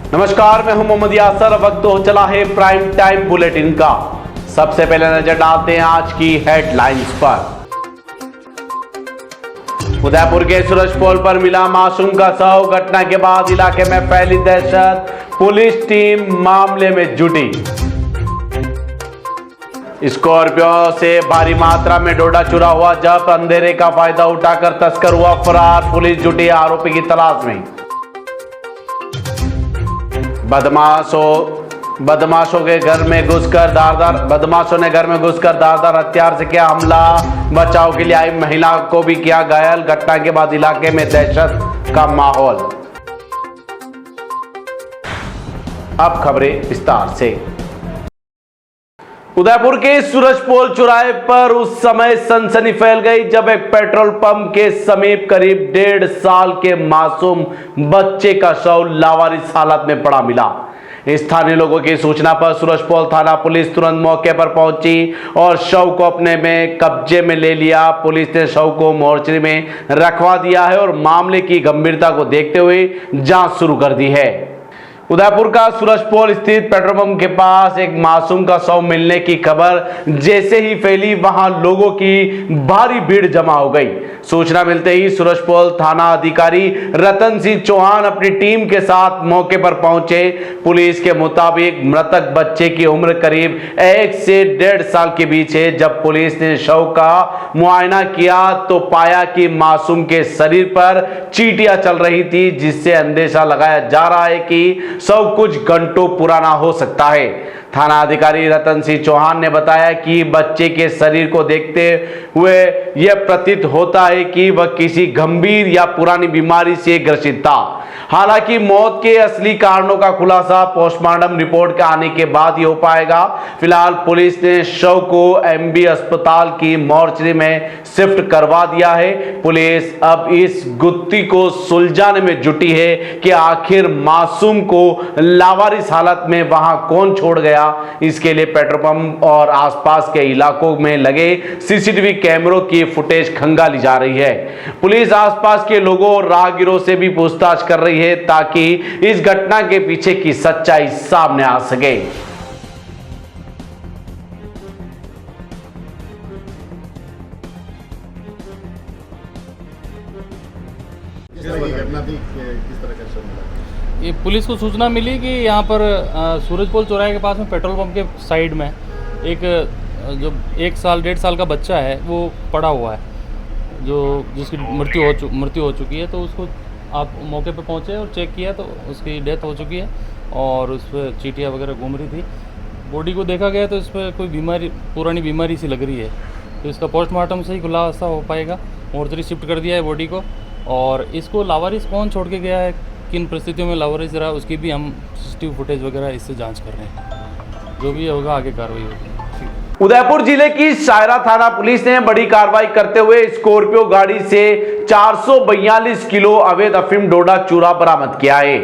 नमस्कार, मैं हूं मोहम्मद यासर। वक्त हो चला है प्राइम टाइम बुलेटिन का। सबसे पहले नजर डालते हैं आज की हेडलाइंस पर। उदयपुर के सूरजपोल पर मिला मासूम का शव। घटना के बाद इलाके में फैली दहशत। पुलिस टीम मामले में जुटी। स्कॉर्पियो से भारी मात्रा में डोडा चुरा हुआ जब्त। अंधेरे का फायदा उठाकर तस्कर हुआ फरार। पुलिस जुटी आरोपी की तलाश में। बदमाशों ने घर में घुसकर धारदार हथियार से किया हमला। बचाव के लिए आई महिला को भी किया घायल। घटना के बाद इलाके में दहशत का माहौल। अब खबरें विस्तार से। उदयपुर के सूरजपोल चौराहे पर उस समय सनसनी फैल गई जब एक पेट्रोल पंप के समीप करीब 1.5 साल के मासूम बच्चे का शव लावारिस हालत में पड़ा मिला। स्थानीय लोगों की सूचना पर सूरजपोल थाना पुलिस तुरंत मौके पर पहुंची और शव को अपने में कब्जे में ले लिया। पुलिस ने शव को मोर्चरी में रखवा दिया है और मामले की गंभीरता को देखते हुए जांच शुरू कर दी है। उदयपुर का सूरजपोल स्थित पेट्रोल पंप के पास एक मासूम का शव मिलने की खबर जैसे ही फैली, वहां लोगों की भारी भीड़ जमा हो गई। सूचना मिलते ही सूरजपोल थाना अधिकारी रतन सिंह चौहान अपनी टीम के साथ मौके पर पहुंचे। पुलिस के मुताबिक मृतक बच्चे की उम्र करीब 1 से 1.5 साल के बीच है। जब पुलिस ने शव का मुआयना किया तो पाया कि मासूम के शरीर पर चींटियां चल रही थी, जिससे अंदेशा लगाया जा रहा है कि शव कुछ घंटों पुराना हो सकता है। थाना अधिकारी रतन सिंह चौहान ने बताया कि बच्चे के शरीर को देखते हुए यह प्रतीत होता है कि वह किसी गंभीर या पुरानी बीमारी से ग्रसित था। हालांकि मौत के असली कारणों का खुलासा पोस्टमार्टम रिपोर्ट के आने के बाद ही हो पाएगा। फिलहाल पुलिस ने शव को एमबी अस्पताल की मोर्चरी में शिफ्ट करवा दिया है। पुलिस अब इस गुत्थी को सुलझाने में जुटी है कि आखिर मासूम को लावारिस हालत में वहां कौन छोड़ गया। इसके लिए पेट्रोल पंप और आसपास के इलाकों में लगे सीसीटीवी कैमरों की फुटेज खंगाली जा रही है। पुलिस आसपास के लोगों और राहगीरों से भी पूछताछ कर रही है ताकि इस घटना के पीछे की सच्चाई सामने आ सके। ये पुलिस को सूचना मिली कि यहाँ पर सूरजपोल चौराहे के पास में पेट्रोल पंप के साइड में एक जो 1.5 साल का बच्चा है वो पड़ा हुआ है, जो जिसकी मृत्यु हो चुकी है। तो उसको आप मौके पे पहुँचे और चेक किया तो उसकी डेथ हो चुकी है और उस पर चींटियाँ वगैरह घूम रही थी। बॉडी को देखा गया तो इस पर कोई पुरानी बीमारी सी लग रही है, तो इसका पोस्टमार्टम से ही खुलासा हो पाएगा। मोर्चरी शिफ्ट कर दिया है बॉडी को, और इसको लावारिस कौन छोड़ के गया है, किन परिस्थितियों में लावारिस रहा, उसकी भी हम सीसीटीवी फुटेज वगैरह इससे जांच कर रहे हैं। जो भी होगा आगे कार्रवाई होगी। उदयपुर जिले की सायरा थाना पुलिस ने बड़ी कार्रवाई करते हुए स्कॉर्पियो गाड़ी से 442 किलो अवैध अफीम डोडा चूरा बरामद किया है।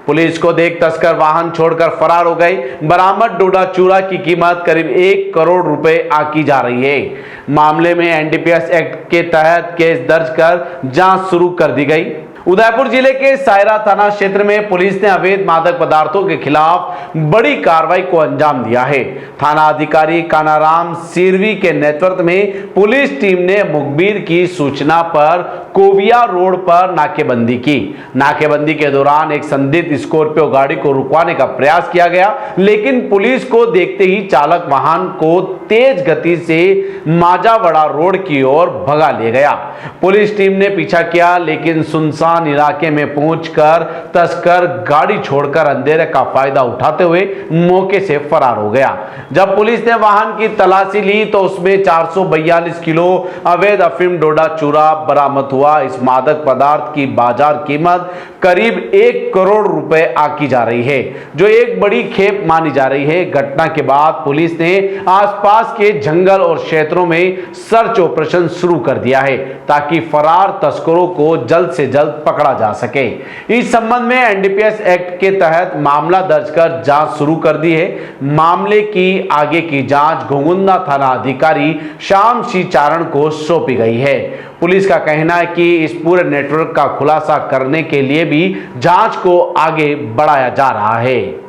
पुलिस को देख तस्कर वाहन छोड़कर फरार हो गए। बरामद डोडा चूरा की कीमत करीब 1 करोड़ रुपए आंकी जा रही है। मामले में एनडीपीएस एक्ट के तहत केस दर्ज कर जांच शुरू कर दी गई। उदयपुर जिले के सायरा थाना क्षेत्र में पुलिस ने अवैध मादक पदार्थों के खिलाफ बड़ी कार्रवाई को अंजाम दिया है। थाना अधिकारी कानाराम सिरवी के नेतृत्व में पुलिस टीम ने मुखबिर की सूचना पर कोविया रोड पर नाकेबंदी की। नाकेबंदी के दौरान एक संदिग्ध स्कॉर्पियो गाड़ी को रुकवाने का प्रयास किया गया, लेकिन पुलिस को देखते ही चालक वाहन को तेज गति से माजावड़ा रोड की ओर भगा ले गया। पुलिस टीम ने पीछा किया, लेकिन सुनसान इलाके में पहुंचकर तस्कर गाड़ी छोड़कर अंधेरे का फायदा उठाते हुए मौके से फरार हो गया। जब पुलिस ने वाहन की तलाशी ली तो उसमें 442 किलो अवैध अफीम डोडा चूरा बरामद हुआ। इस मादक पदार्थ की बाजार कीमत करीब 1 करोड़ रुपए आंकी जा रही है, जो एक बड़ी खेप मानी जा रही है। घटना के बाद पुलिस ने आसपास के जंगल और क्षेत्रों में सर्च ऑपरेशन शुरू कर दिया है ताकि फरार तस्करों को जल्द से जल्द पकड़ा जा सके। इस संबंध में एनडीपीएस एक्ट के तहत मामला दर्ज कर जांच शुरू कर दी है। मामले की आगे की जांच घोंगुंदा थाना अधिकारी श्याम सिंह चारण को सौंपी गई है। पुलिस का कहना है कि इस पूरे नेटवर्क का खुलासा करने के लिए भी जांच को आगे बढ़ाया जा रहा है।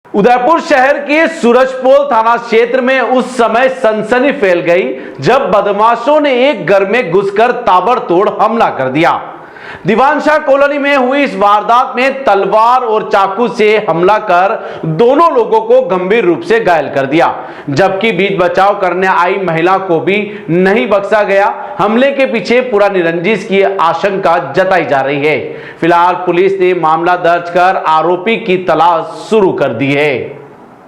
उदयपुर शहर के सूरजपोल थाना क्षेत्र में उस समय सनसनी फैल गई जब बदमाशों ने एक घर में घुसकर ताबड़तोड़ हमला कर दिया। दीवानशाह कॉलोनी में हुई इस वारदात में तलवार और चाकू से हमला कर दोनों लोगों को गंभीर रूप से घायल कर दिया, जबकि बीच बचाव करने आई महिला को भी नहीं बख्शा गया। हमले के पीछे पुरानी रंजिश की आशंका जताई जा रही है। फिलहाल पुलिस ने मामला दर्ज कर आरोपी की तलाश शुरू कर दी है।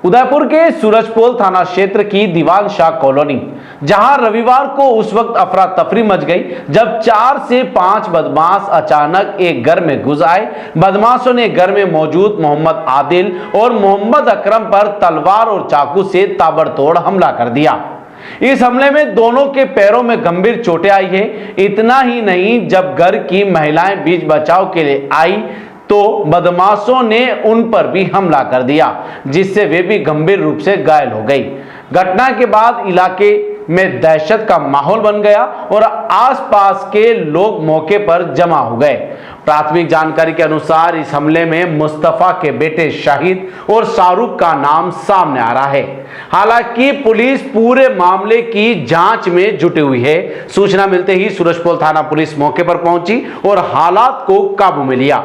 उदयपुर के सूरजपोल थाना क्षेत्र की दीवानशाह कॉलोनी, जहां रविवार को उस वक्त अफरा तफरी मच गई जब 4 से 5 बदमाश अचानक एक घर में घुस आए। बदमाशों ने घर में मौजूद मोहम्मद आदिल और मोहम्मद अकरम पर तलवार और चाकू से ताबड़तोड़ हमला कर दिया। इस हमले में दोनों के पैरों में गंभीर चोटें आई है। इतना ही नहीं, जब घर की महिलाएं बीच बचाव के लिए आई तो बदमाशों ने उन पर भी हमला कर दिया, जिससे वे भी गंभीर रूप से घायल हो गई। घटना के बाद इलाके में दहशत का माहौल बन गया और आसपास के लोग मौके पर जमा हो गए। प्राथमिक जानकारी के अनुसार इस हमले में मुस्तफा के बेटे शाहिद और शाहरुख का नाम सामने आ रहा है। हालांकि पुलिस पूरे मामले की जांच में जुटी हुई है। सूचना मिलते ही सूरजपोल थाना पुलिस मौके पर पहुंची और हालात को काबू में लिया।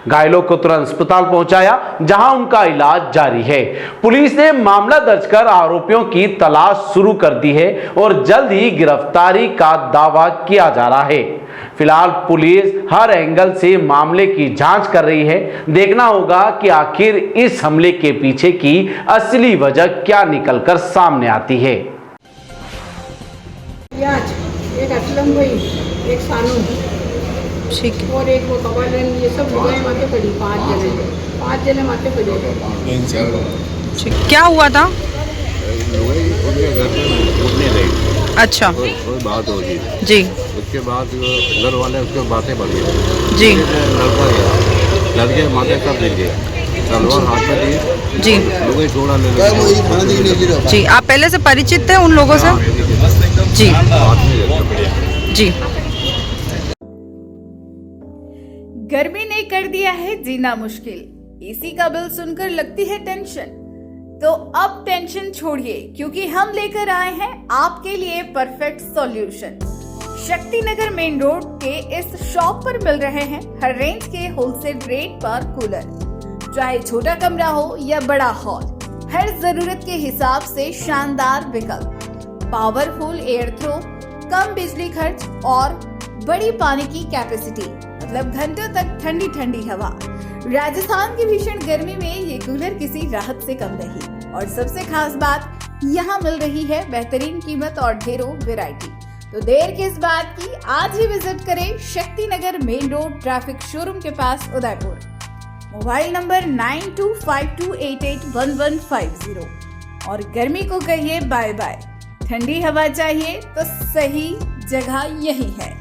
घायलों को तुरंत अस्पताल पहुंचाया, जहां उनका इलाज जारी है। पुलिस ने मामला दर्ज कर आरोपियों की तलाश शुरू कर दी है और जल्द ही गिरफ्तारी का दावा किया जा रहा है। फिलहाल पुलिस हर एंगल से मामले की जांच कर रही है। देखना होगा कि आखिर इस हमले के पीछे की असली वजह क्या निकलकर सामने आती है। एक असलम भाई, एक सानू, ठीक है। और एक वो कवालन, ये सब लुगाई माते पड़ी। 5 जने माते पड़े। ठीक, क्या हुआ था? उनके घर में घूमने गई। अच्छा, कोई बात हो गई जी। उसके बाद घर वाले उसके बातें बढ़ गई जी। लड़का गया, लड़के माथे सब दिख गए, तलवार हाथ में दी जी। लोग छोड़ा ले जी, आप पहले से परिचित थे उन लोगों से? जी जी। गर्मी ने कर दिया है जीना मुश्किल। एसी का बिल सुनकर लगती है टेंशन, तो अब टेंशन छोड़िए, क्योंकि हम लेकर आए हैं आपके लिए perfect solution. Shakti Nagar main road के इस शॉप पर मिल रहे हैं हर रेंज के होलसेल रेट पर कूलर। चाहे छोटा कमरा हो या बड़ा हॉल, हर जरूरत के हिसाब से शानदार विकल्प, पावरफुल एयर थ्रो, कम बिजली खर्च और बड़ी पानी की कैपेसिटी, मतलब घंटों तक ठंडी ठंडी हवा। राजस्थान की भीषण गर्मी में ये कूलर किसी राहत से कम नहीं। और सबसे खास बात, यहाँ मिल रही है बेहतरीन कीमत और ढेरों वैरायटी। तो देर किस बात की, आज ही विजिट करें Shakti Nagar main road traffic showroom के पास उदयपुर। Mobile number 9252881150। और गर्मी को कहिए बाय बाय। ठंडी हवा चाहिए तो सही जगह यही है।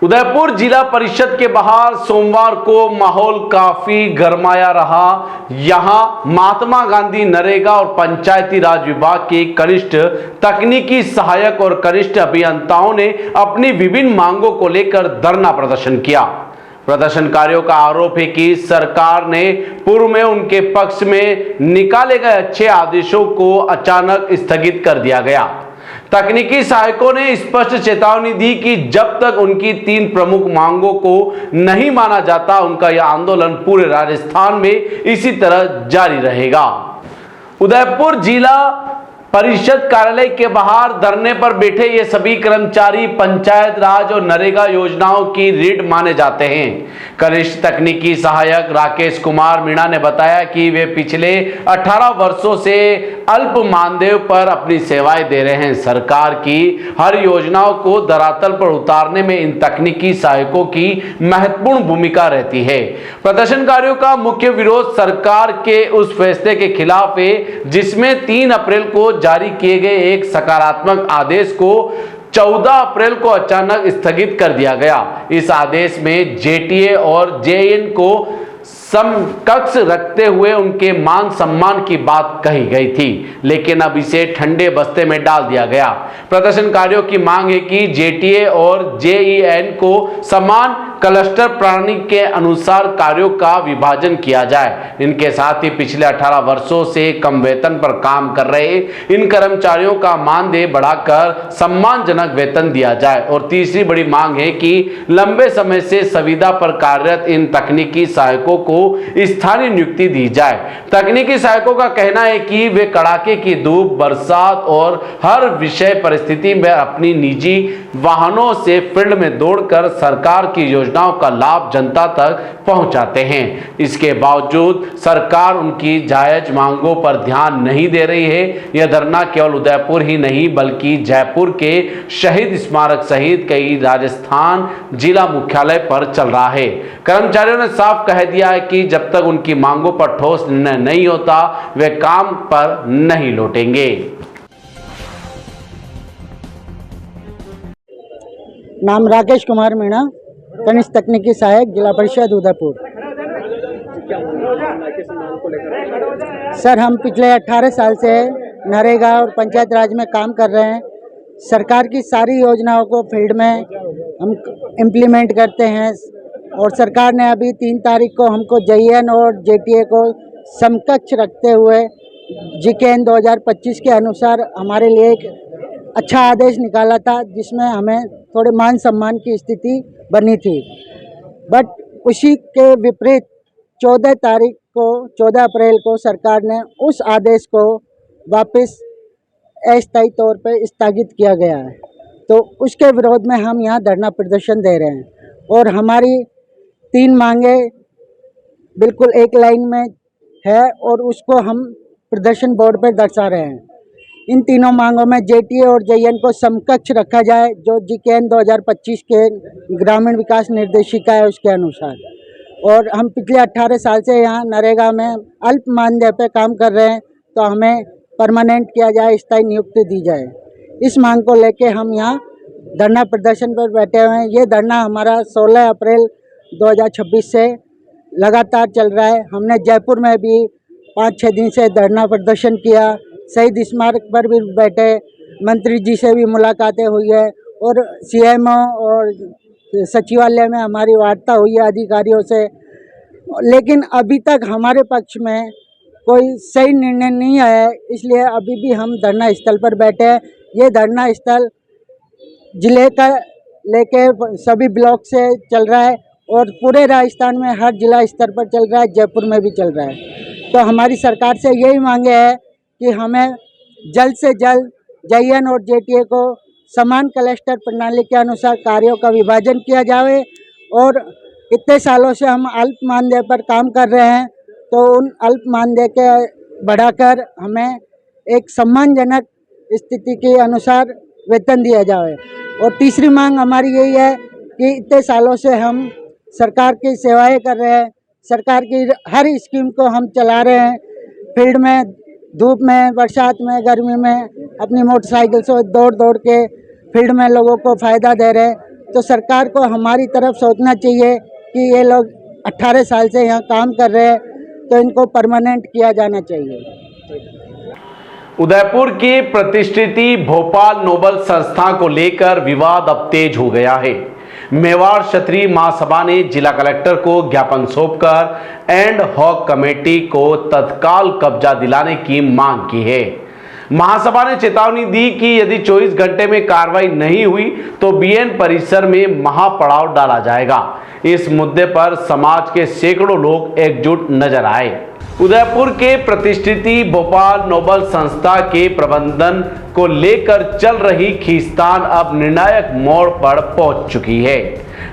उदयपुर जिला परिषद के बाहर सोमवार को माहौल काफी गरमाया रहा। यहां महात्मा गांधी नरेगा और पंचायती राज विभाग के कनिष्ठ तकनीकी सहायक और कनिष्ठ अभियंताओं ने अपनी विभिन्न मांगों को लेकर धरना प्रदर्शन किया। प्रदर्शनकारियों का आरोप है कि सरकार ने पूर्व में उनके पक्ष में निकाले गए अच्छे आदेशों को अचानक स्थगित कर दिया गया। तकनीकी सहायकों ने स्पष्ट चेतावनी दी कि जब तक उनकी 3 प्रमुख मांगों को नहीं माना जाता, उनका यह आंदोलन पूरे राजस्थान में इसी तरह जारी रहेगा। उदयपुर जिला परिषद कार्यालय के बाहर धरने पर बैठे ये सभी कर्मचारी पंचायत राज और नरेगा योजनाओं की रीढ़ माने जाते हैं। कनिष्ठ तकनीकी सहायक राकेश कुमार मीणा ने बताया कि वे पिछले 18 वर्षों से अल्प मानदेय पर अपनी सेवाएं दे रहे हैं। सरकार की हर योजनाओं को धरातल पर उतारने में इन तकनीकी सहायकों की महत्वपूर्ण भूमिका रहती है। प्रदर्शनकारियों का मुख्य विरोध सरकार के उस फैसले के खिलाफ है जिसमें 3 अप्रैल को जारी किए गए एक सकारात्मक आदेश को 14 अप्रैल को अचानक स्थगित कर दिया गया। इस आदेश में जेटीए और जेएन को समकक्ष रखते हुए उनके मान सम्मान की बात कही गई थी, लेकिन अब इसे ठंडे बस्ते में डाल दिया गया। प्रदर्शनकारियों की मांग है कि जेटीए और जेईएन को समान क्लस्टर प्रणाली के अनुसार कार्यों का विभाजन किया जाए। इनके साथ ही पिछले 18 वर्षों से कम वेतन पर काम कर रहे इन कर्मचारियों का मानदेय बढ़ाकर सम्मानजनक वेतन दिया जाए। और तीसरी बड़ी मांग है कि लंबे समय से संविदा पर कार्यरत इन तकनीकी सहायकों को स्थानीय नियुक्ति दी जाए। तकनीकी सहायकों का कहना है कि वे कड़ाके की धूप, बरसात और हर विषय परिस्थिति में अपनी निजी वाहनों से फील्ड में दौड़कर सरकार की योजनाओं का लाभ जनता तक पहुंचाते हैं। इसके बावजूद सरकार उनकी जायज मांगों पर ध्यान नहीं दे रही है। यह धरना केवल उदयपुर ही नहीं बल्कि जयपुर के शहीद स्मारक सहित कई राजस्थान जिला मुख्यालय पर चल रहा है। कर्मचारियों ने साफ कह दिया है कि जब तक उनकी मांगों पर ठोस निर्णय नहीं होता वे काम पर नहीं लौटेंगे। नाम राकेश कुमार मीणा, कनिष्ठ तकनीकी सहायक जिला परिषद उदयपुर। सर, हम पिछले 18 साल से नरेगा और पंचायत राज में काम कर रहे हैं। सरकार की सारी योजनाओं को फील्ड में हम इम्प्लीमेंट करते हैं और सरकार ने अभी 3 तारीख को हमको जेईएन और जेटीए को समकक्ष रखते हुए जीकेएन 2025 के अनुसार हमारे लिए एक अच्छा आदेश निकाला था, जिसमें हमें थोड़े मान सम्मान की स्थिति बनी थी। बट उसी के विपरीत 14 अप्रैल को सरकार ने उस आदेश को वापस अस्थायी तौर पर स्थगित किया गया है। तो उसके विरोध में हम यहाँ धरना प्रदर्शन दे रहे हैं और हमारी 3 मांगे बिल्कुल एक लाइन में है और उसको हम प्रदर्शन बोर्ड पर दर्शा रहे हैं। इन तीनों मांगों में जेटीए और जेईएन को समकक्ष रखा जाए, जो जीकेएन 2025 के ग्रामीण विकास निर्देशिका है उसके अनुसार। और हम पिछले 18 साल से यहाँ नरेगा में अल्प मानदेय पे काम कर रहे हैं, तो हमें परमानेंट किया जाए, स्थायी नियुक्ति दी जाए। इस मांग को लेके हम यहाँ धरना प्रदर्शन पर बैठे हुए हैं। ये धरना हमारा 16 अप्रैल 2026 से लगातार चल रहा है। हमने जयपुर में भी 5-6 दिन से धरना प्रदर्शन किया, शहीद स्मारक पर भी बैठे, मंत्री जी से भी मुलाकातें हुई है और सीएमओ और सचिवालय में हमारी वार्ता हुई है अधिकारियों से। लेकिन अभी तक हमारे पक्ष में कोई सही निर्णय नहीं आया है, इसलिए अभी भी हम धरना स्थल पर बैठे हैं। ये धरना स्थल जिले का लेके सभी ब्लॉक से चल रहा है और पूरे राजस्थान में हर जिला स्तर पर चल रहा है, जयपुर में भी चल रहा है। तो हमारी सरकार से यही मांगे है कि हमें जल्द से जल्द जेईएन और जेटीए को समान क्लस्टर प्रणाली के अनुसार कार्यों का विभाजन किया जाए। और इतने सालों से हम अल्प मानदेय पर काम कर रहे हैं, तो उन अल्प मानदेय के बढ़ाकर हमें एक सम्मानजनक स्थिति के अनुसार वेतन दिया जाए। और तीसरी मांग हमारी यही है कि इतने सालों से हम सरकार की सेवाएं कर रहे हैं, सरकार की हर स्कीम को हम चला रहे हैं, फील्ड में धूप में, बरसात में, गर्मी में अपनी मोटरसाइकिल से दौड़ दौड़ के फील्ड में लोगों को फ़ायदा दे रहे हैं। तो सरकार को हमारी तरफ सोचना चाहिए कि ये लोग 18 साल से यहाँ काम कर रहे हैं, तो इनको परमानेंट किया जाना चाहिए। उदयपुर की प्रतिष्ठित भोपाल नोबल संस्था को लेकर विवाद अब तेज हो गया है। मेवाड़ क्षत्रिय महासभा ने जिला कलेक्टर को ज्ञापन सौंपकर एंड हॉक कमेटी को तत्काल कब्जा दिलाने की मांग की है। महासभा ने चेतावनी दी कि यदि 24 घंटे में कार्रवाई नहीं हुई तो बीएन परिसर में महापड़ाव डाला जाएगा। इस मुद्दे पर समाज के सैकड़ों लोग एकजुट नजर आए। उदयपुर के प्रतिष्ठित भोपाल नोबल संस्था के प्रबंधन को लेकर चल रही खींचतान अब निर्णायक मोड़ पर पहुंच चुकी है।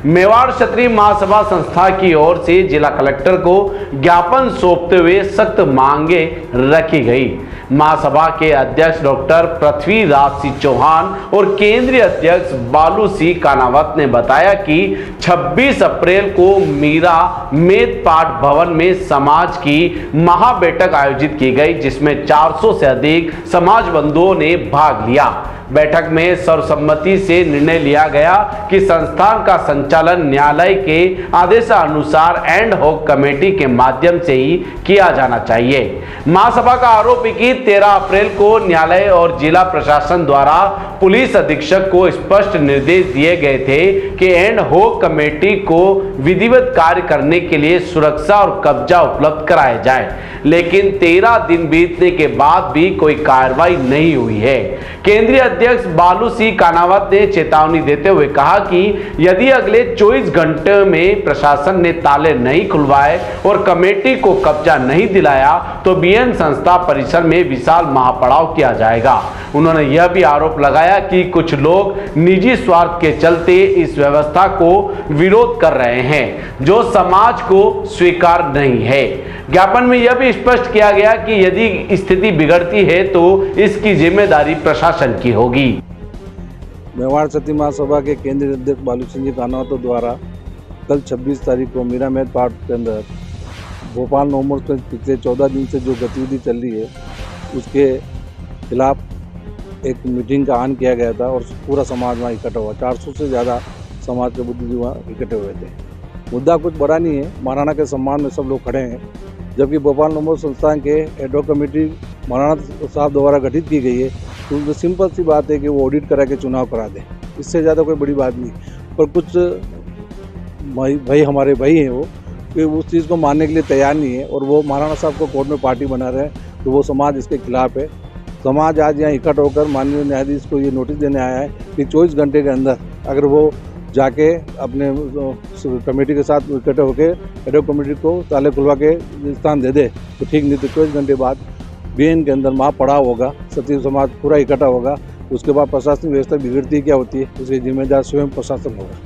मेवाड़ क्षत्रिय महासभा संस्था की ओर से जिला कलेक्टर को ज्ञापन सौंपते हुए सख्त मांगे रखी गई। महासभा के अध्यक्ष डॉक्टर पृथ्वीराज सिंह चौहान और केंद्रीय अध्यक्ष बालू सिंह कानावत ने बताया कि 26 अप्रैल को मीरा मेदपाट भवन में समाज की महाबैठक आयोजित की गई, जिसमें 400 से अधिक समाज बंधुओं ने भाग लिया। बैठक में सर्वसम्मति से निर्णय लिया गया कि संस्थान का संचालन न्यायालय के आदेशानुसार एंड हॉक कमेटी के माध्यम से ही किया जाना चाहिए। महासभा का आरोप है कि 13 अप्रैल को न्यायालय और जिला प्रशासन द्वारा पुलिस अधीक्षक को स्पष्ट निर्देश दिए गए थे कि एंड हॉक कमेटी को विधिवत कार्य करने के लिए सुरक्षा और कब्जा उपलब्ध कराया जाए, लेकिन 13 दिन बीतने के बाद भी कोई कार्रवाई नहीं हुई है। केंद्रीय अध्यक्ष बालू सिंह कानावत ने चेतावनी देते हुए कहा कि यदि अगले 24 घंटे में प्रशासन ने ताले नहीं खुलवाए और कमेटी को कब्जा नहीं दिलाया तो बीएन संस्था परिसर में विशाल महापड़ाव किया जाएगा। उन्होंने यह भी आरोप लगाया कि कुछ लोग निजी स्वार्थ के चलते इस व्यवस्था को विरोध कर रहे हैं, जो समाज को स्वीकार नहीं है। ज्ञापन में यह भी स्पष्ट किया गया कि यदि स्थिति बिगड़ती है तो इसकी जिम्मेदारी प्रशासन की होगी। मेवाड़ क्षत्रिय महासभा के केंद्रीय अध्यक्ष बालू सिंह जी कानावत द्वारा कल 26 तारीख को मीरा मेदपाट के अंदर भोपाल नोमर्स में पिछले 14 दिन से जो गतिविधि चल रही है उसके खिलाफ एक मीटिंग का आह्वान किया गया था और पूरा समाज वहाँ इकट्ठा हुआ। 400 से ज़्यादा समाज के बुद्धिजीवी वहाँ इकट्ठे हुए थे। मुद्दा कुछ बड़ा नहीं है, महाराणा के सम्मान में सब लोग खड़े हैं। जबकि भोपाल नोबल संस्थान के एडहॉक कमेटी महाराणा साहब द्वारा गठित की गई है, तो उनको सिंपल सी बात है कि वो ऑडिट करा के चुनाव करा दें, इससे ज़्यादा कोई बड़ी बात नहीं। पर कुछ भाई हमारे भाई हैं वो कि उस चीज़ को मानने के लिए तैयार नहीं है और वो महाराणा साहब को कोर्ट में पार्टी बना रहे हैं, तो वो समाज इसके खिलाफ है। समाज आज यहाँ इकट्ठा होकर माननीय न्यायाधीश को ये नोटिस देने आया है कि 24 घंटे के अंदर अगर वो जाके अपने कमेटी के साथ इकट्ठे होकर एडहॉक कमेटी को ताले खुलवा के स्थान दे दे तो ठीक, नहीं तो 24 घंटे बाद बीएन के अंदर महापड़ाव होगा, क्षत्रिय समाज पूरा इकट्ठा होगा। उसके बाद प्रशासनिक व्यवस्था बिगड़ती क्या होती है उसकी जिम्मेदार स्वयं प्रशासन होगा।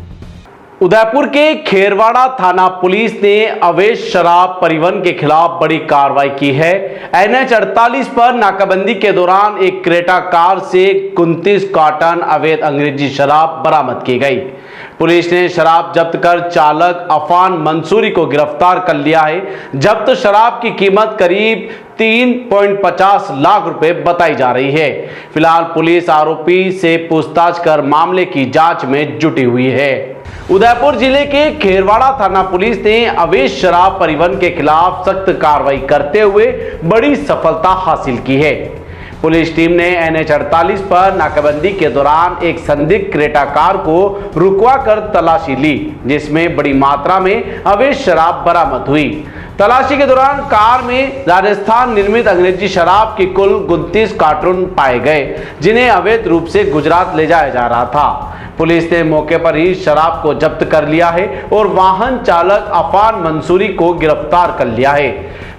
उदयपुर के खेरवाड़ा थाना पुलिस ने अवैध शराब परिवहन के खिलाफ बड़ी कार्रवाई की है। NH 48 पर नाकाबंदी के दौरान एक क्रेटा कार से 29 कार्टन अवैध अंग्रेजी शराब बरामद की गई। पुलिस ने शराब जब्त कर चालक अफान मंसूरी को गिरफ्तार कर लिया है। जब्त शराब की कीमत करीब 3.50 लाख रुपए बताई जा रही है। फिलहाल पुलिस आरोपी से पूछताछ कर मामले की जांच में जुटी हुई है। उदयपुर जिले के खेरवाड़ा थाना पुलिस ने अवैध शराब परिवहन के खिलाफ सख्त कार्रवाई करते हुए बड़ी सफलता हासिल की है। पुलिस टीम ने NH 48 पर नाकाबंदी के दौरान एक संदिग्ध क्रेटा कार को रुकवा कर तलाशी ली, जिसमें बड़ी मात्रा में अवैध शराब बरामद हुई। तलाशी के दौरान कार में राजस्थान निर्मित अंग्रेजी शराब की कुल 29 कार्टून पाए गए, जिन्हें अवैध रूप से गुजरात ले जाया जा रहा था। पुलिस ने मौके पर ही शराब को जब्त कर लिया है और वाहन चालक अफान मंसूरी को गिरफ्तार कर लिया है।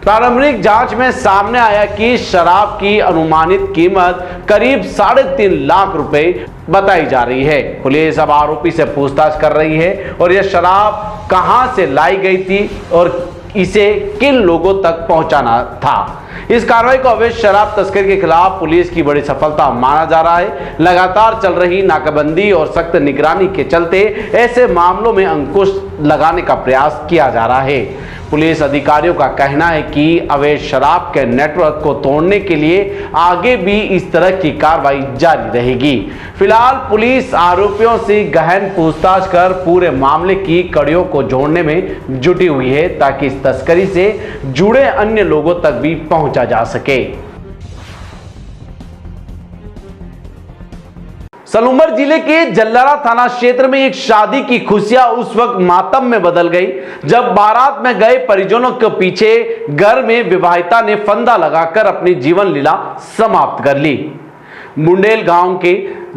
प्रारंभिक जांच में सामने आया कि शराब की अनुमानित कीमत करीब 3.5 लाख रुपए बताई जा रही है। पुलिस अब आरोपी से पूछताछ कर रही है और यह शराब कहां से लाई गई थी और इसे किन लोगों तक पहुंचाना था। इस कार्रवाई को अवैध शराब तस्करी के खिलाफ पुलिस की बड़ी सफलता माना जा रहा है। लगातार चल रही नाकाबंदी और सख्त निगरानी के चलते ऐसे मामलों में अंकुश लगाने का प्रयास किया जा रहा है। पुलिस अधिकारियों का कहना है कि अवैध शराब के नेटवर्क को तोड़ने के लिए आगे भी इस तरह की कार्रवाई जारी रहेगी। फिलहाल पुलिस आरोपियों से गहन पूछताछ कर पूरे मामले की कड़ियों को जोड़ने में जुटी हुई है, ताकि इस तस्करी से जुड़े अन्य लोगों तक भी पहुंचा जा सके। सलूमर जिले के जल्लारा थाना क्षेत्र में एक शादी की खुशियां उस वक्त मातम में बदल गई जब बारात में गए परिजनों के पीछे घर में विवाहिता ने फंदा लगाकर अपनी जीवन लीला समाप्त कर ली। मुंडेल गांव के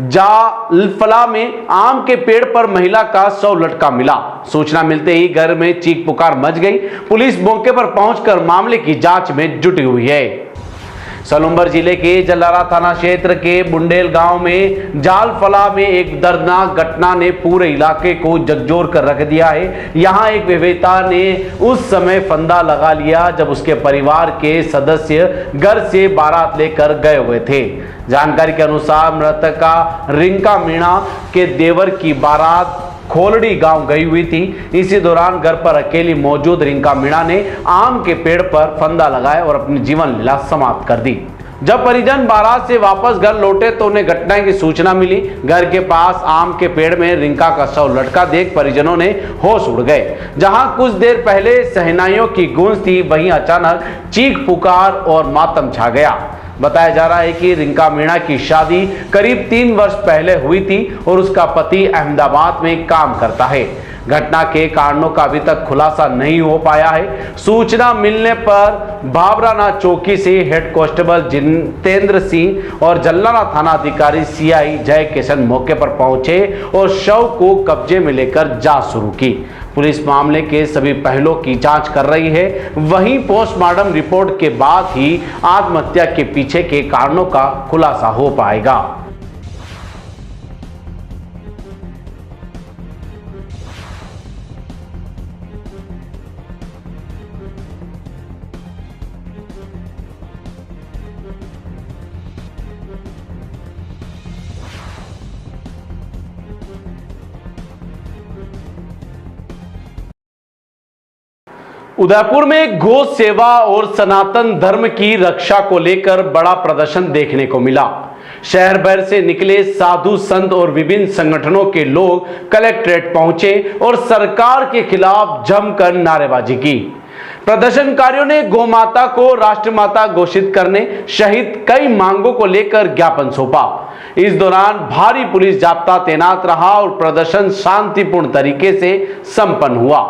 जालफला में आम के पेड़ पर महिला का शव लटका मिला। सूचना मिलते ही घर में चीख पुकार मच गई। पुलिस मौके पर पहुंचकर मामले की जांच में जुटी हुई है। सलूमर जिले के जल्लारा थाना क्षेत्र के मुंडेल गांव में जालफला में एक दर्दनाक घटना ने पूरे इलाके को झकझोर कर रख दिया है। यहां एक विवाहिता ने उस समय फंदा लगा लिया जब उसके परिवार के सदस्य घर से बारात लेकर गए हुए थे। जानकारी के अनुसार मृतका रिंका मीणा के देवर की बारात खोलड़ी गांव गई हुई थी। इसी दौरान घर पर अकेली मौजूद रिंका मीणा ने आम के पेड़ पर फंदा लगाया और अपनी जीवन लीला समाप्त कर दी। जब परिजन बारात से वापस घर लौटे तो उन्हें घटना की सूचना मिली। घर के पास आम के पेड़ में रिंका का शव लटका देख परिजनों ने होश उड़ गए। जहां कुछ देर पहले शहनाइयों की गूंज थी, वहीं अचानक चीख पुकार और मातम छा गया। बताया जा रहा है कि रिंका मीणा की शादी करीब 3 वर्ष पहले हुई थी और उसका पति अहमदाबाद में काम करता है। घटना के कारणों का अभी तक खुलासा नहीं हो पाया है। सूचना मिलने पर बाबराना चौकी से हेड कांस्टेबल जितेंद्र सिंह और जल्लारा थाना अधिकारी सीआई जय किशन मौके पर पहुंचे और शव को कब्जे में लेकर जांच शुरू की। पुलिस मामले के सभी पहलुओं की जांच कर रही है। वहीं पोस्टमार्टम रिपोर्ट के बाद ही आत्महत्या के पीछे के कारणों का खुलासा हो पाएगा। उदयपुर में गौ सेवा और सनातन धर्म की रक्षा को लेकर बड़ा प्रदर्शन देखने को मिला। शहर भर से निकले साधु संत और विभिन्न संगठनों के लोग कलेक्ट्रेट पहुंचे और सरकार के खिलाफ जमकर नारेबाजी की। प्रदर्शनकारियों ने गौ माता को राष्ट्रमाता घोषित करने सहित कई मांगों को लेकर ज्ञापन सौंपा। इस दौरान भारी पुलिस जाब्ता तैनात रहा और प्रदर्शन शांतिपूर्ण तरीके से संपन्न हुआ।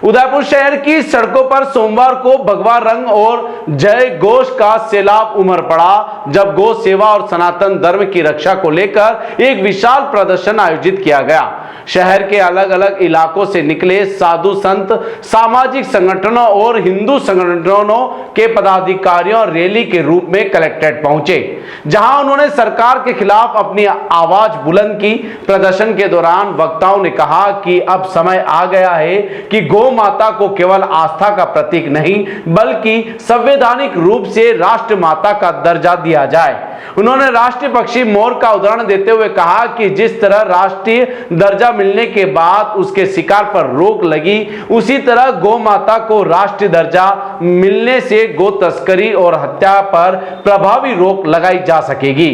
उदयपुर शहर की सड़कों पर सोमवार को भगवा रंग और जय घोष का सैलाब उमड़ पड़ा जब गौ सेवा और सनातन धर्म की रक्षा को लेकर एक विशाल प्रदर्शन आयोजित किया गया। शहर के अलग अलग इलाकों से निकले साधु संत, सामाजिक संगठनों और हिंदू संगठनों के पदाधिकारियों रैली के रूप में कलेक्ट्रेट पहुंचे, जहां उन्होंने सरकार के खिलाफ अपनी आवाज बुलंद की। प्रदर्शन के दौरान वक्ताओं ने कहा कि अब समय आ गया है कि गौ माता को केवल आस्था का प्रतीक नहीं बल्कि संवैधानिक रूप से राष्ट्र माता का दर्जा दिया जाए। उन्होंने राष्ट्रीय पक्षी मोर का उदाहरण देते हुए कहा कि जिस तरह राष्ट्रीय दर्जा मिलने के बाद उसके शिकार पर रोक लगी, उसी तरह गौ माता को राष्ट्रीय दर्जा मिलने से गौ तस्करी और हत्या पर प्रभावी रोक लगाई जा सकेगी।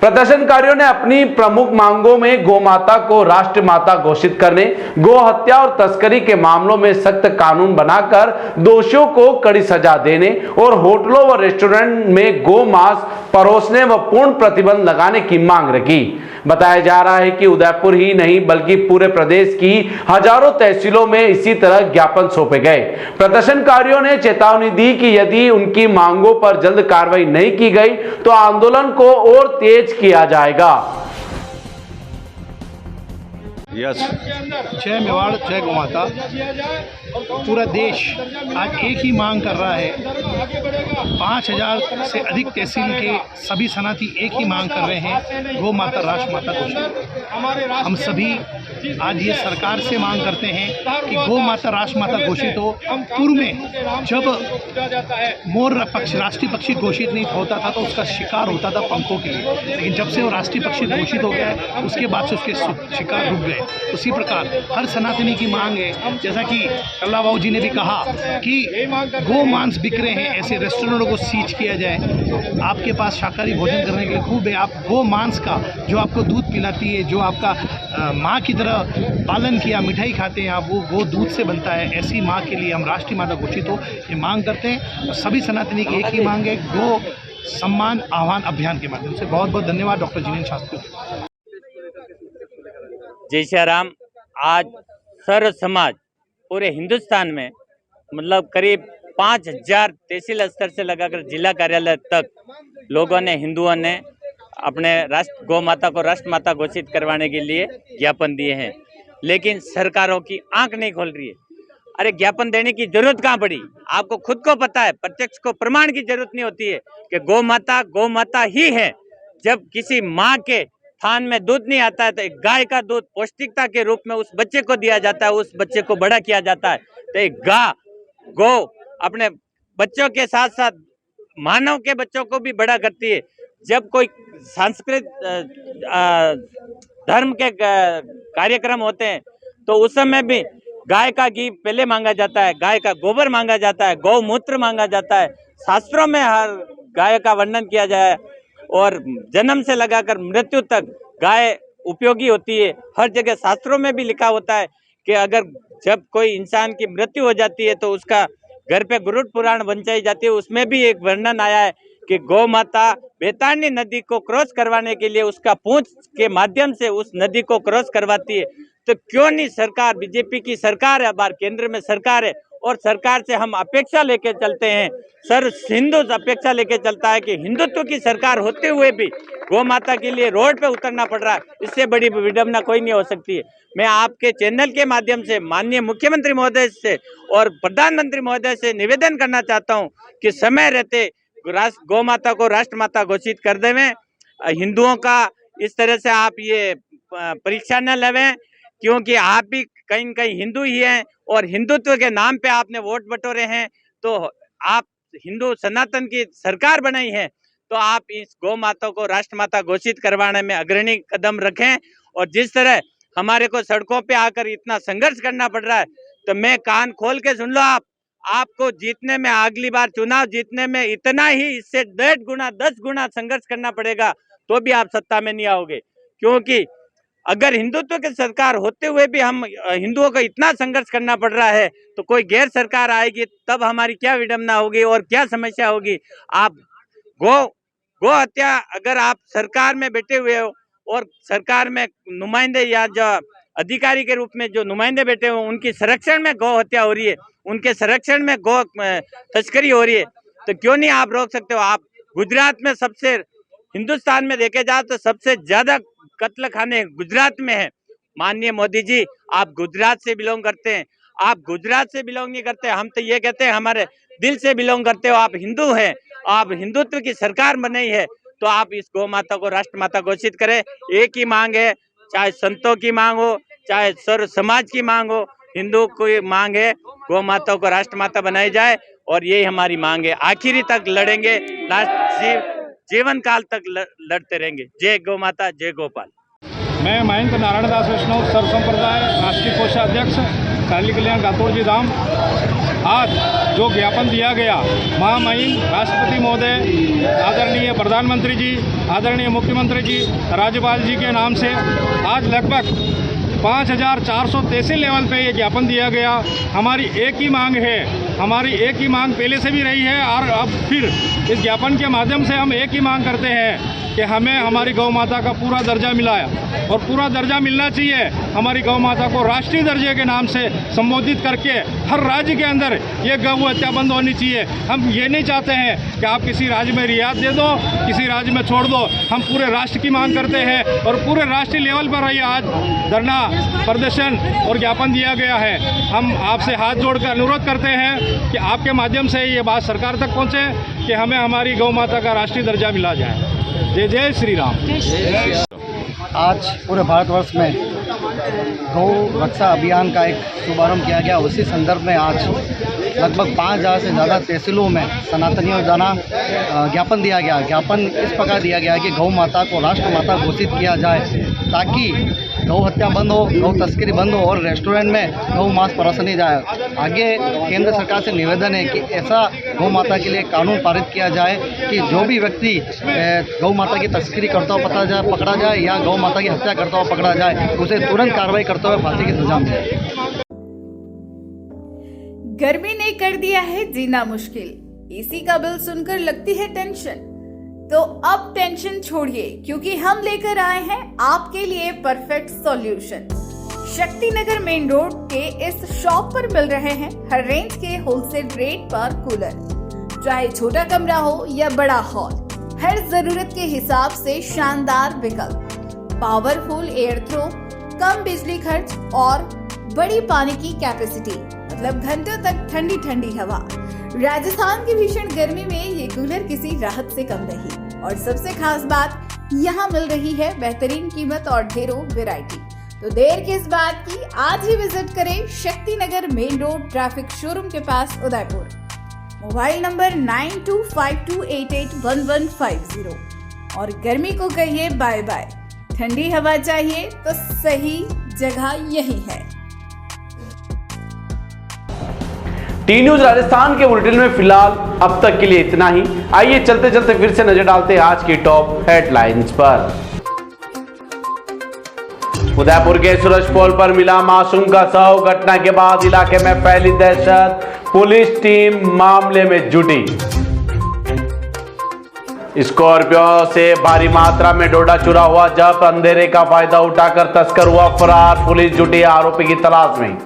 प्रदर्शनकारियों ने अपनी प्रमुख मांगों में गौ माता को राष्ट्र माता घोषित करने, गौ हत्या और तस्करी के मामलों में सख्त कानून बनाकर दोषियों को कड़ी सजा देने और होटलों व रेस्टोरेंट में गौ मांस परोसने व पूर्ण प्रतिबंध लगाने की मांग रखी। बताया जा रहा है कि उदयपुर ही नहीं बल्कि पूरे प्रदेश की हजारों तहसीलों में इसी तरह ज्ञापन सौंपे गए। प्रदर्शनकारियों ने चेतावनी दी कि यदि उनकी मांगों पर जल्द कार्रवाई नहीं की गई तो आंदोलन को और तेज किया जाएगा। जय मेवाड़, जय गौ माता। पूरा देश आज एक ही मांग कर रहा है। 5000 से अधिक तहसील के सभी सनाती एक ही मांग कर रहे हैं, गौ माता राष्ट्र माता घोषित। हम सभी आज ये सरकार से मांग करते हैं कि गौ माता राष्ट्र माता घोषित हो। पूर्व में जब मोर राष्ट्रीय पक्षी घोषित नहीं होता था तो उसका शिकार होता था पंखों के लिए, लेकिन जब से वो राष्ट्रीय पक्षी घोषित हो गया है उसके बाद से उसके शिकार रुक गए। उसी प्रकार हर सनातनी की मांग है, जैसा कि कल्ला बाबू जी ने भी कहा कि गौ मांस बिक रहे हैं, ऐसे रेस्टोरेंटों को सीज किया जाए। आपके पास शाकाहारी भोजन करने के लिए खूब है, आप गौ मांस का जो आपको दूध पिलाती है, जो आपका माँ की तरह पालन किया, मिठाई खाते हैं आप, वो गौ दूध से बनता है। ऐसी माँ के लिए हम राष्ट्रीय माता घोषित हो ये मांग करते हैं। और सभी सनातनी की एक ही मांग है, गौ सम्मान आह्वान अभियान के माध्यम से। बहुत बहुत धन्यवाद डॉक्टर जिनेन्द्र शास्त्री। जय श्री राम। आज सर्व समाज पूरे हिंदुस्तान में मतलब करीब 5000 तहसील स्तर से लगाकर जिला कार्यालय तक लोगों ने, हिंदुओं ने अपने राष्ट्र गौ माता को राष्ट्र माता घोषित करवाने के लिए ज्ञापन दिए हैं, लेकिन सरकारों की आंख नहीं खोल रही है। अरे ज्ञापन देने की जरूरत कहाँ पड़ी? आपको खुद को पता है, प्रत्यक्ष को प्रमाण की जरूरत नहीं होती है कि गौ माता ही है। जब किसी माँ के थान में दूध नहीं आता है तो एक गाय का दूध पौष्टिकता के रूप में उस बच्चे को दिया जाता है, उस बच्चे को बड़ा किया जाता है। तो एक गौ अपने बच्चों के साथ साथ मानव के बच्चों को भी बड़ा करती है। जब कोई सांस्कृतिक धर्म के कार्यक्रम होते हैं तो उस समय भी गाय का घी पहले मांगा जाता है, गाय का गोबर मांगा जाता है, गौमूत्र मांगा जाता है। शास्त्रों में हर गाय का वर्णन किया जाए और जन्म से लगाकर मृत्यु तक गाय उपयोगी होती है। हर जगह शास्त्रों में भी लिखा होता है कि अगर जब कोई इंसान की मृत्यु हो जाती है तो उसका घर पे गरुड़ पुराण बंचाई जाती है। उसमें भी एक वर्णन आया है कि गौ माता बैतारणी नदी को क्रॉस करवाने के लिए उसका पूंछ के माध्यम से उस नदी को क्रॉस करवाती है। तो क्यों नहीं सरकार, बीजेपी की सरकार है, बार केंद्र में सरकार है और सरकार से हम अपेक्षा लेके चलते हैं, सर हिंदू अपेक्षा लेके चलता है कि हिंदुत्व की सरकार होते हुए भी गौ माता के लिए रोड पे उतरना पड़ रहा है। इससे बड़ी विडंबना कोई नहीं हो सकती है। मैं आपके चैनल के माध्यम से माननीय मुख्यमंत्री महोदय से और प्रधानमंत्री महोदय से निवेदन करना चाहता हूं कि समय रहते गौ माता को राष्ट्र माता घोषित कर देवें। हिंदुओं का इस तरह से आप ये परीक्षा न लेवें, क्योंकि आप भी कहीं न कहीं हिंदू ही हैं और हिंदुत्व के नाम पे आपने वोट बटोरे हैं। तो आप हिंदू सनातन की सरकार बनाई है तो आप इस गौ माता को राष्ट्र माता घोषित करवाने में अग्रणी कदम रखें। और जिस तरह हमारे को सड़कों पे आकर इतना संघर्ष करना पड़ रहा है तो मैं कान खोल के सुन लो, आपको जीतने में, अगली बार चुनाव जीतने में इतना ही, इससे 1.5 गुना 10 गुना संघर्ष करना पड़ेगा तो भी आप सत्ता में नहीं आओगे। क्योंकि अगर हिंदुत्व की सरकार होते हुए भी हम हिंदुओं को इतना संघर्ष करना पड़ रहा है तो कोई गैर सरकार आएगी तब हमारी क्या विडंबना होगी और क्या समस्या होगी। आप गौ हत्या, अगर आप सरकार में बैठे हुए हो और सरकार में नुमाइंदे या जो अधिकारी के रूप में जो नुमाइंदे बैठे हो उनकी संरक्षण में गौ हत्या हो रही है, उनके संरक्षण में गौ तस्करी हो रही है, तो क्यों नहीं आप रोक सकते हो? आप गुजरात में सबसे, हिंदुस्तान में देखे जाए तो सबसे ज्यादा कत्ल खाने गुजरात में है। माननीय मोदी जी, आप गुजरात से बिलोंग करते हैं, आप गुजरात से बिलोंग नहीं करते। हम तो ये कहते हैं हमारे दिल से बिलोंग करते हो, आप हिंदू हैं, आप हिंदुत्व की सरकार बनाई है तो आप इस गौ माता को राष्ट्र माता घोषित करें। एक ही मांग है, चाहे संतों की मांग हो, चाहे सर्व समाज की मांग हो, हिंदू की मांग है गौ माता को राष्ट्र माता बनाई जाए और यही हमारी मांग है। आखिरी तक लड़ेंगे, जीवन काल तक लड़ते रहेंगे। जय गौ माता, जय गोपाल। मैं महंत नारायण दास वैष्णव सर्व संप्रदाय राष्ट्रीय कोषाध्यक्ष काली कल्याण गातोड़ जी धाम। आज जो ज्ञापन दिया गया महामहिम राष्ट्रपति महोदय, आदरणीय प्रधानमंत्री जी, आदरणीय मुख्यमंत्री जी, राज्यपाल जी के नाम से आज लगभग 5400 तहसील लेवल पे ये ज्ञापन दिया गया। हमारी एक ही मांग है, हमारी एक ही मांग पहले से भी रही है और अब फिर इस ज्ञापन के माध्यम से हम एक ही मांग करते हैं कि हमें हमारी गौ माता का पूरा दर्जा मिला है और पूरा दर्जा मिलना चाहिए। हमारी गौ माता को राष्ट्रीय दर्जे के नाम से संबोधित करके हर राज्य के अंदर ये गौ हत्या बंद होनी चाहिए। हम ये नहीं चाहते हैं कि आप किसी राज्य में रियायत दे दो, किसी राज्य में छोड़ दो। हम पूरे राष्ट्र की मांग करते हैं और पूरे राष्ट्रीय लेवल पर रही आज धरना प्रदर्शन और ज्ञापन दिया गया है। हम आपसे हाथ जोड़कर अनुरोध करते हैं कि आपके माध्यम से ये बात सरकार तक पहुँचे कि हमें हमारी गौ माता का राष्ट्रीय दर्जा मिला जाए। जय जय श्री राम। आज पूरे भारतवर्ष में गौ रक्षा अभियान का एक शुभारंभ किया गया। उसी संदर्भ में आज लगभग 5000 से ज़्यादा तहसीलों में सनातनियों द्वारा ज्ञापन दिया गया। ज्ञापन इस प्रकार दिया गया कि गौ माता को राष्ट्र माता घोषित किया जाए ताकि गौ हत्या बंद हो, गौ तस्करी बंद हो और रेस्टोरेंट में गौ मांस परोसा नहीं जाए। आगे केंद्र सरकार से निवेदन है कि ऐसा गौ माता के लिए कानून पारित किया जाए कि जो भी व्यक्ति गौ माता की तस्करी करता हुआ पकड़ा जाए या गौ माता की हत्या करता हुआ पकड़ा जाए उसे तुरंत कार्रवाई करते हुए फांसी की सजा मिले। गर्मी ने कर दिया है जीना मुश्किल। एसी का बिल सुनकर लगती है टेंशन, तो अब टेंशन छोड़िए, क्योंकि हम लेकर आए हैं आपके लिए perfect solution. Shakti Nagar main road के इस शॉप पर मिल रहे हैं हर रेंज के होलसेल रेट पर कूलर। चाहे छोटा कमरा हो या बड़ा हॉल, हर जरूरत के हिसाब से शानदार विकल्प, पावरफुल एयर थ्रो, कम बिजली खर्च और बड़ी पानी की कैपेसिटी, मतलब घंटों तक ठंडी ठंडी हवा। राजस्थान की भीषण गर्मी में ये कूलर किसी राहत से कम नहीं। और सबसे खास बात, यहाँ मिल रही है बेहतरीन कीमत और ढेरों वैरायटी। तो देर किस बात की, आज ही विजिट करें Shakti Nagar main road traffic showroom के पास उदयपुर। Mobile number 9252881150। और गर्मी को कहिए बाय बाय। ठंडी हवा चाहिए तो सही जगह यही है। टी न्यूज राजस्थान के बुलेटिन में फिलहाल अब तक के लिए इतना ही। आइए चलते चलते फिर से नजर डालते हैं आज की टॉप हेडलाइंस पर। उदयपुर के सूरजपोल पर मिला मासूम का शव। घटना के बाद इलाके में फैली दहशत। पुलिस टीम मामले में जुटी। स्कॉर्पियो से भारी मात्रा में डोडा चुरा हुआ जब्त। अंधेरे का फायदा उठाकर तस्कर हुआ फरार। पुलिस जुटी आरोपी की तलाश में।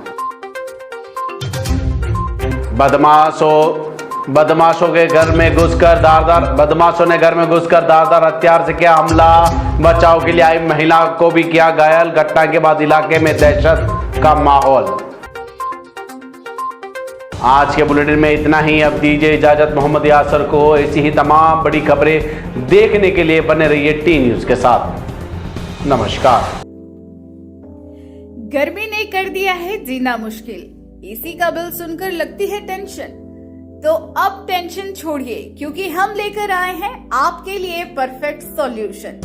बदमाशों ने घर में घुसकर धारदार हथियार से किया हमला। बचाव के लिए आई महिला को भी किया घायल। घटना के बाद इलाके में दहशत का माहौल। आज के बुलेटिन में इतना ही। अब दीजिए इजाजत मोहम्मद यासर को। ऐसी ही तमाम बड़ी खबरें देखने के लिए बने रहिए टी न्यूज के साथ। नमस्कार। गर्मी ने कर दिया है जीना मुश्किल। एसी का बिल सुनकर लगती है टेंशन, तो अब टेंशन छोड़िए, क्योंकि हम लेकर आए हैं आपके लिए perfect solution.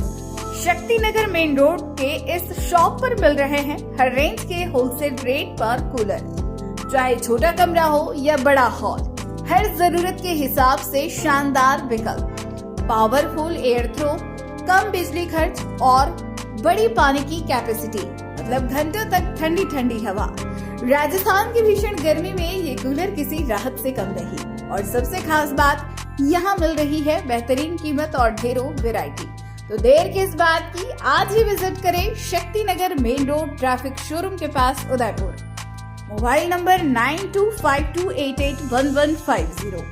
Shakti Nagar main road के इस शॉप पर मिल रहे हैं हर रेंज के होलसेल रेट पर कूलर। चाहे छोटा कमरा हो या बड़ा हॉल, हर जरूरत के हिसाब से शानदार विकल्प, पावरफुल एयर थ्रो, कम बिजली खर्च और बड़ी पानी की कैपेसिटी, मतलब घंटों तक ठंडी ठंडी हवा। राजस्थान की भीषण गर्मी में ये कूलर किसी राहत से कम नहीं। और सबसे खास बात, यहाँ मिल रही है बेहतरीन कीमत और ढेरों वैरायटी। तो देर किस बात की, आज ही विजिट करें Shakti Nagar main road traffic showroom के पास उदयपुर। Mobile number 9252881150।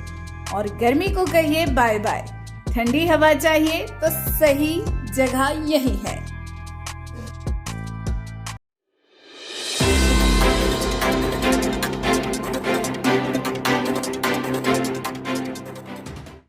और गर्मी को कहिए बाय बाय। ठंडी हवा चाहिए तो सही जगह यही है।